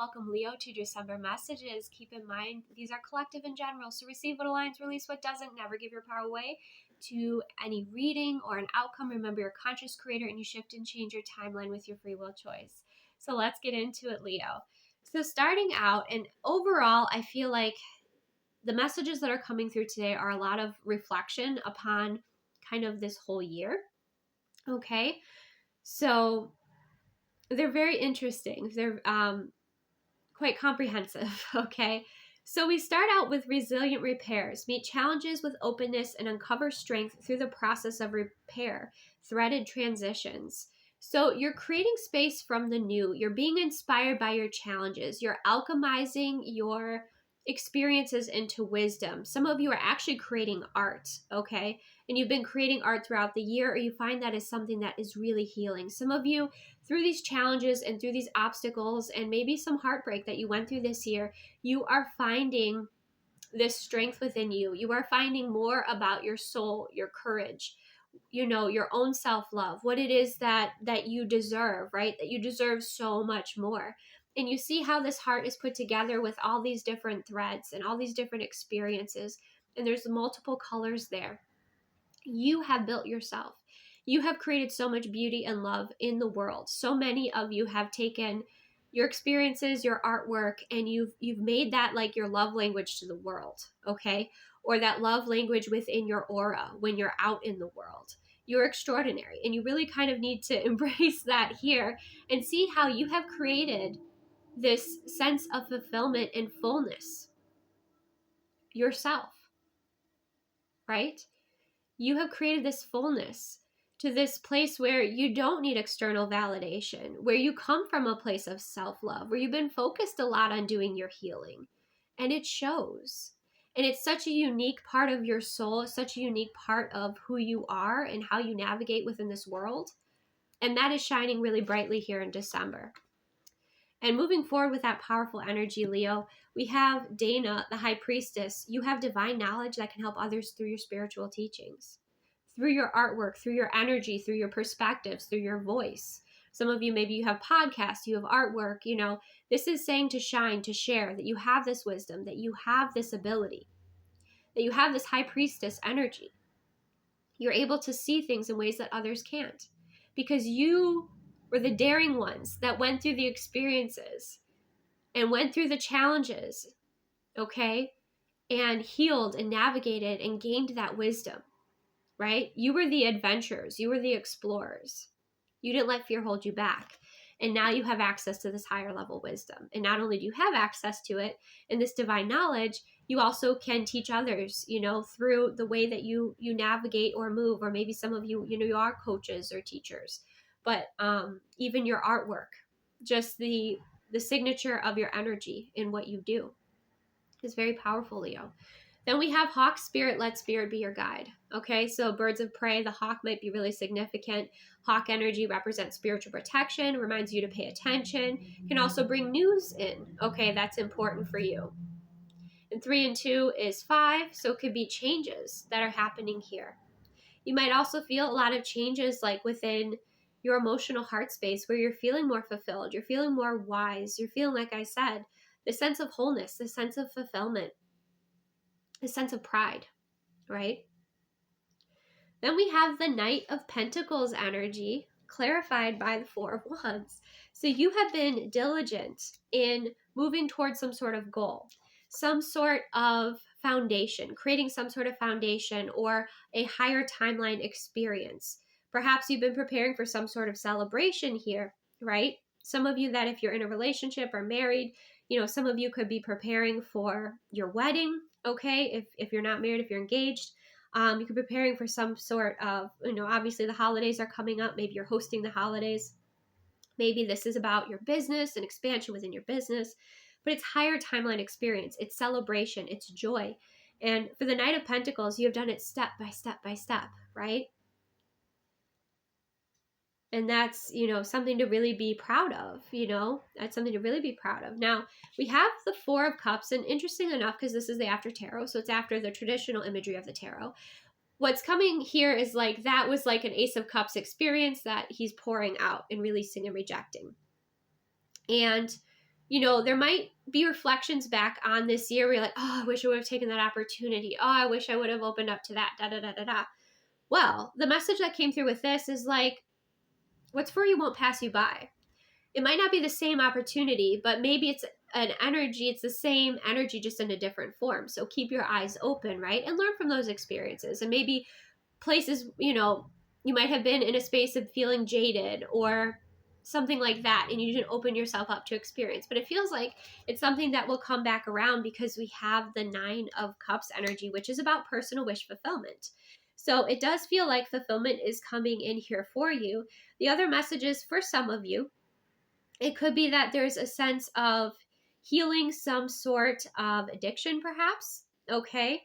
welcome Leo to December messages. Keep in mind, these are collective in general, so receive what aligns, release what doesn't. Never give your power away to any reading or an outcome. Remember, you're a conscious creator and you shift and change your timeline with your free will choice. So let's get into it, Leo. So starting out, and overall, I feel like the messages that are coming through today are a lot of reflection upon kind of this whole year. Okay, so they're very interesting. They're quite comprehensive. Okay, so we start out with resilient repairs. Meet challenges with openness and uncover strength through the process of repair. Threaded transitions. So you're creating space from the new. You're being inspired by your challenges. You're alchemizing your experiences into wisdom. Some of you are actually creating art, okay? And you've been creating art throughout the year, or you find that is something that is really healing. Some of you, through these challenges and through these obstacles and maybe some heartbreak that you went through this year, you are finding this strength within you. You are finding more about your soul, your courage, your own self-love, what it is that you deserve, right? That you deserve so much more. And you see how this heart is put together with all these different threads and all these different experiences. And there's multiple colors there. You have built yourself. You have created so much beauty and love in the world. So many of you have taken your experiences, your artwork, and you've made that like your love language to the world, okay? Or that love language within your aura when you're out in the world. You're extraordinary, and you really kind of need to embrace that here and see how you have created this sense of fulfillment and fullness yourself, right? You have created this fullness to this place where you don't need external validation, where you come from a place of self-love, where you've been focused a lot on doing your healing, and it shows. And it's such a unique part of your soul, such a unique part of who you are and how you navigate within this world. And that is shining really brightly here in December. And moving forward with that powerful energy, Leo, we have Dana, the high priestess. You have divine knowledge that can help others through your spiritual teachings, through your artwork, through your energy, through your perspectives, through your voice. Some of you, maybe you have podcasts, you have artwork, this is saying to shine, to share, that you have this wisdom, that you have this ability, that you have this high priestess energy. You're able to see things in ways that others can't because you were the daring ones that went through the experiences and went through the challenges, okay, and healed and navigated and gained that wisdom, right? You were the adventurers. You were the explorers. You didn't let fear hold you back. And now you have access to this higher level wisdom. And not only do you have access to it and this divine knowledge, you also can teach others, through the way that you navigate or move, or maybe some of you, you are coaches or teachers. But even your artwork, just the signature of your energy in what you do is very powerful, Leo. Then we have hawk spirit, let spirit be your guide. Okay, so birds of prey, the hawk might be really significant. Hawk energy represents spiritual protection, reminds you to pay attention, can also bring news in. Okay, that's important for you. And 3 and 2 is 5, so it could be changes that are happening here. You might also feel a lot of changes like within your emotional heart space where you're feeling more fulfilled, you're feeling more wise, you're feeling, like I said, the sense of wholeness, the sense of fulfillment, the sense of pride, right? Then we have the Knight of Pentacles energy clarified by the 4 of Wands. So you have been diligent in moving towards some sort of goal, some sort of foundation, creating some sort of foundation or a higher timeline experience. Perhaps you've been preparing for some sort of celebration here, right? Some of you that if you're in a relationship or married, some of you could be preparing for your wedding, okay? If you're not married, if you're engaged, you could be preparing for some sort of, obviously the holidays are coming up. Maybe you're hosting the holidays. Maybe this is about your business and expansion within your business, but it's higher timeline experience. It's celebration. It's joy. And for the Knight of Pentacles, you have done it step by step by step, right? And that's, something to really be proud of, that's something to really be proud of. Now, we have the 4 of Cups, and interesting enough, because this is the after tarot, so it's after the traditional imagery of the tarot. What's coming here is like, that was like an Ace of Cups experience that he's pouring out and releasing and rejecting. And there might be reflections back on this year where you're like, oh, I wish I would have taken that opportunity. Oh, I wish I would have opened up to that, da da da da da. Well, the message that came through with this is like, what's for you won't pass you by. It might not be the same opportunity, but maybe it's an energy, it's the same energy, just in a different form. So keep your eyes open, right? And learn from those experiences. And maybe places, you might have been in a space of feeling jaded or something like that, and you didn't open yourself up to experience. But it feels like it's something that will come back around because we have the 9 of Cups energy, which is about personal wish fulfillment. So it does feel like fulfillment is coming in here for you. The other messages for some of you, it could be that there's a sense of healing some sort of addiction, perhaps. Okay.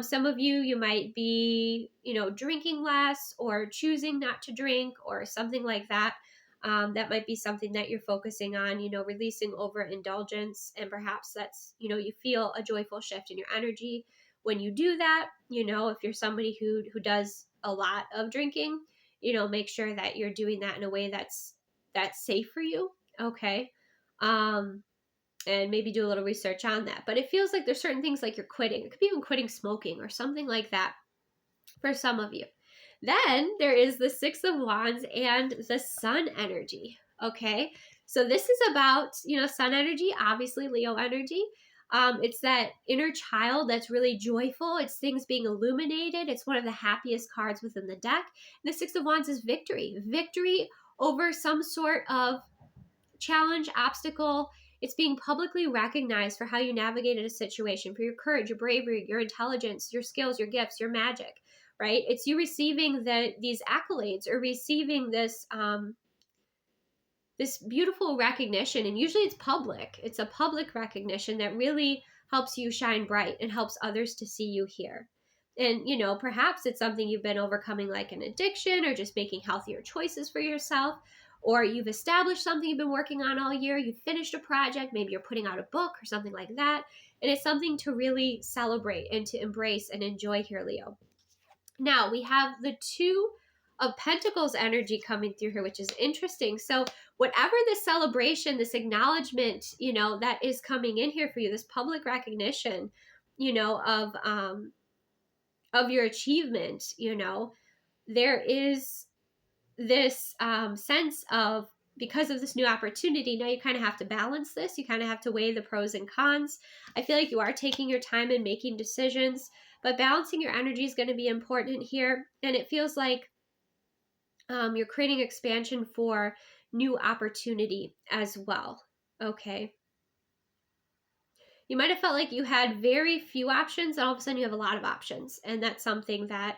Some of you might be, drinking less or choosing not to drink or something like that. That might be something that you're focusing on, releasing overindulgence. And perhaps that's, you feel a joyful shift in your energy when you do that. If you're somebody who does a lot of drinking, make sure that you're doing that in a way that's safe for you. Okay. And maybe do a little research on that. But it feels like there's certain things like you're quitting. It could be even quitting smoking or something like that for some of you. Then there is the 6 of Wands and the Sun energy. Okay. So this is about, Sun energy, obviously Leo energy. It's that inner child that's really joyful. It's things being illuminated. It's one of the happiest cards within the deck. And the 6 of Wands is victory. Victory over some sort of challenge, obstacle. It's being publicly recognized for how you navigated a situation, for your courage, your bravery, your intelligence, your skills, your gifts, your magic, right? It's you receiving these accolades or receiving this this beautiful recognition. And usually it's public. It's a public recognition that really helps you shine bright and helps others to see you here. And, perhaps it's something you've been overcoming, like an addiction or just making healthier choices for yourself. Or you've established something you've been working on all year, you've finished a project, maybe you're putting out a book or something like that. And it's something to really celebrate and to embrace and enjoy here, Leo. Now, we have the 2 of Pentacles energy coming through here, which is interesting. So whatever this celebration, this acknowledgement, that is coming in here for you, this public recognition, of your achievement, there is this sense of, because of this new opportunity, now you kind of have to balance this. You kind of have to weigh the pros and cons. I feel like you are taking your time and making decisions, but balancing your energy is going to be important here. And it feels like you're creating expansion for new opportunity as well. Okay. You might have felt like you had very few options, and all of a sudden you have a lot of options. And that's something that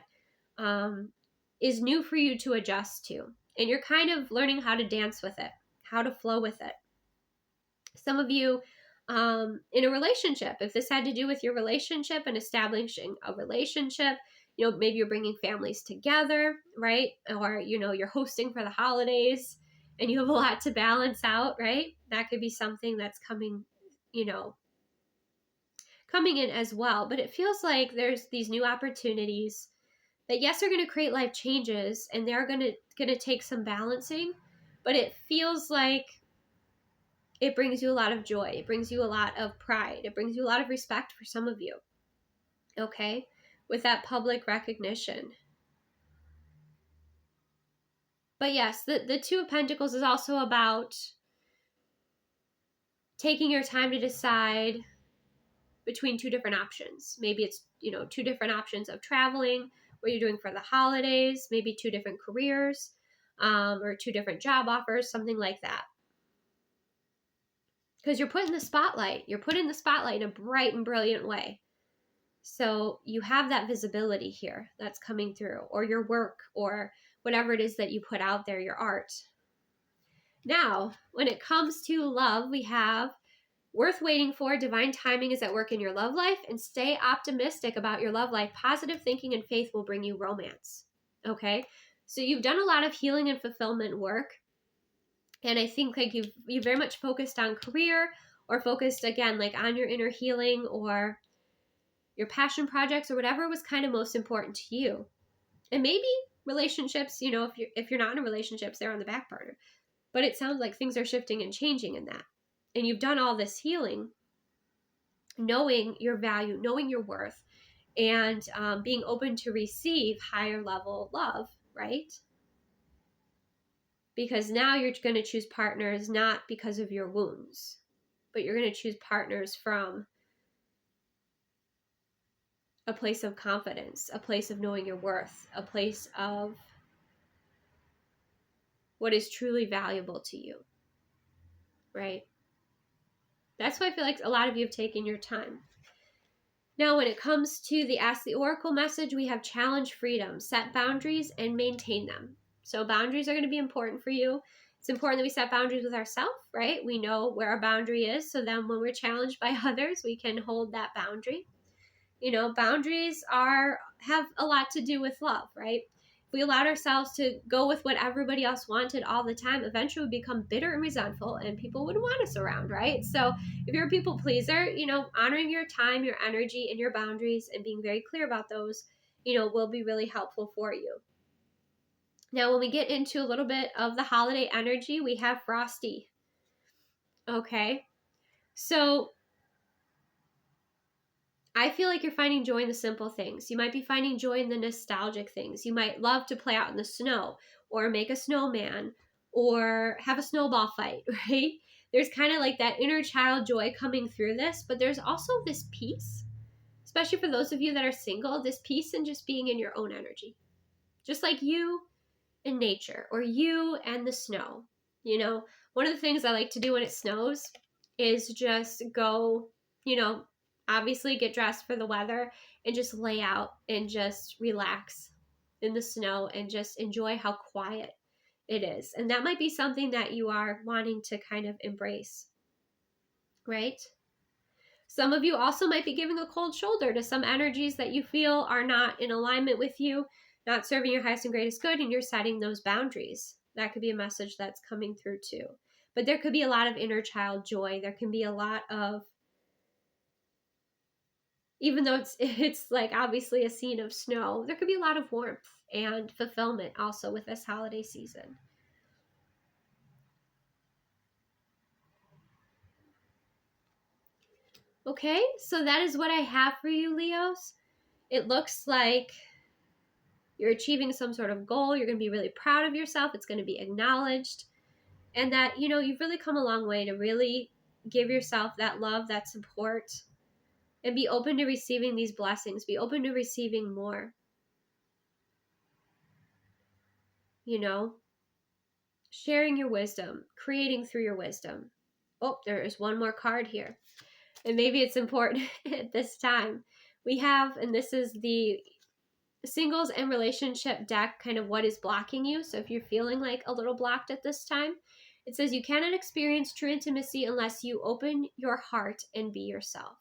is new for you to adjust to. And you're kind of learning how to dance with it, how to flow with it. Some of you in a relationship, if this had to do with your relationship and establishing a relationship, maybe you're bringing families together, right? Or, you're hosting for the holidays and you have a lot to balance out, right? That could be something that's coming in as well. But it feels like there's these new opportunities that, yes, are going to create life changes and they're going to take some balancing, but it feels like it brings you a lot of joy. It brings you a lot of pride. It brings you a lot of respect for some of you. Okay? With that public recognition. But yes, the 2 of Pentacles is also about taking your time to decide between 2 different options. Maybe it's, 2 different options of traveling, what you're doing for the holidays, maybe 2 different careers, or 2 different job offers, something like that. Because you're put in the spotlight. You're put in the spotlight in a bright and brilliant way. So you have that visibility here that's coming through, or your work, or whatever it is that you put out there, your art. Now, when it comes to love, we have worth waiting for. Divine timing is at work in your love life, and stay optimistic about your love life. Positive thinking and faith will bring you romance. Okay? So you've done a lot of healing and fulfillment work. And I think like you've very much focused on career, or focused again, like on your inner healing or your passion projects or whatever was kind of most important to you. And maybe relationships, if you're not in a relationship, they're on the back burner. But it sounds like things are shifting and changing in that. and you've done all this healing, knowing your value, knowing your worth, and being open to receive higher level love, right? Because now you're going to choose partners not because of your wounds, but you're going to choose partners from a place of confidence, a place of knowing your worth, a place of what is truly valuable to you, right? That's why I feel like a lot of you have taken your time. Now, when it comes to the Ask the Oracle message, we have challenge freedom, set boundaries, and maintain them. So boundaries are going to be important for you. It's important that we set boundaries with ourselves, right? We know where our boundary is, so then when we're challenged by others, we can hold that boundary. Boundaries have a lot to do with love, right? If we allowed ourselves to go with what everybody else wanted all the time, eventually we become bitter and resentful, and people wouldn't want us around, right? So if you're a people pleaser, honoring your time, your energy, and your boundaries and being very clear about those, will be really helpful for you. Now, when we get into a little bit of the holiday energy, we have Frosty. Okay. So I feel like you're finding joy in the simple things. You might be finding joy in the nostalgic things. You might love to play out in the snow or make a snowman or have a snowball fight, right? There's kind of like that inner child joy coming through this, but there's also this peace, especially for those of you that are single, this peace in just being in your own energy. Just like you and nature, or you and the snow. One of the things I like to do when it snows is just go, obviously get dressed for the weather and just lay out and just relax in the snow and just enjoy how quiet it is. And that might be something that you are wanting to kind of embrace, right? Some of you also might be giving a cold shoulder to some energies that you feel are not in alignment with you, not serving your highest and greatest good, and you're setting those boundaries. That could be a message that's coming through too. But there could be a lot of inner child joy. There can be a lot of, even though it's like obviously a scene of snow, there could be a lot of warmth and fulfillment also with this holiday season. Okay, so that is what I have for you, Leos. It looks like you're achieving some sort of goal. You're going to be really proud of yourself. It's going to be acknowledged. And that, you've really come a long way to really give yourself that love, that support, and be open to receiving these blessings. Be open to receiving more. Sharing your wisdom, creating through your wisdom. Oh, there is one more card here. And maybe it's important at this time. We have, and this is the singles and relationship deck, kind of what is blocking you. So if you're feeling like a little blocked at this time, it says you cannot experience true intimacy unless you open your heart and be yourself.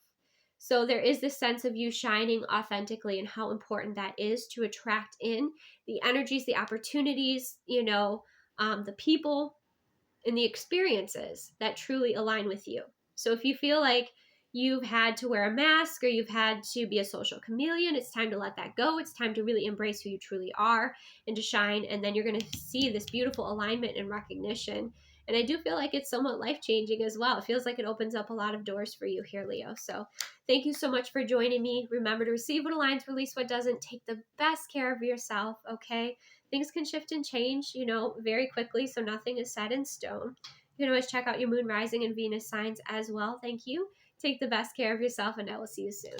So there is this sense of you shining authentically and how important that is to attract in the energies, the opportunities, the people and the experiences that truly align with you. So if you feel like you've had to wear a mask or you've had to be a social chameleon, it's time to let that go. It's time to really embrace who you truly are and to shine. And then you're going to see this beautiful alignment and recognition. And I do feel like it's somewhat life-changing as well. It feels like it opens up a lot of doors for you here, Leo. So thank you so much for joining me. Remember to receive what aligns, release what doesn't. Take the best care of yourself, okay? Things can shift and change, very quickly, so nothing is set in stone. You can always check out your moon, rising, and Venus signs as well. Thank you. Take the best care of yourself, and I will see you soon.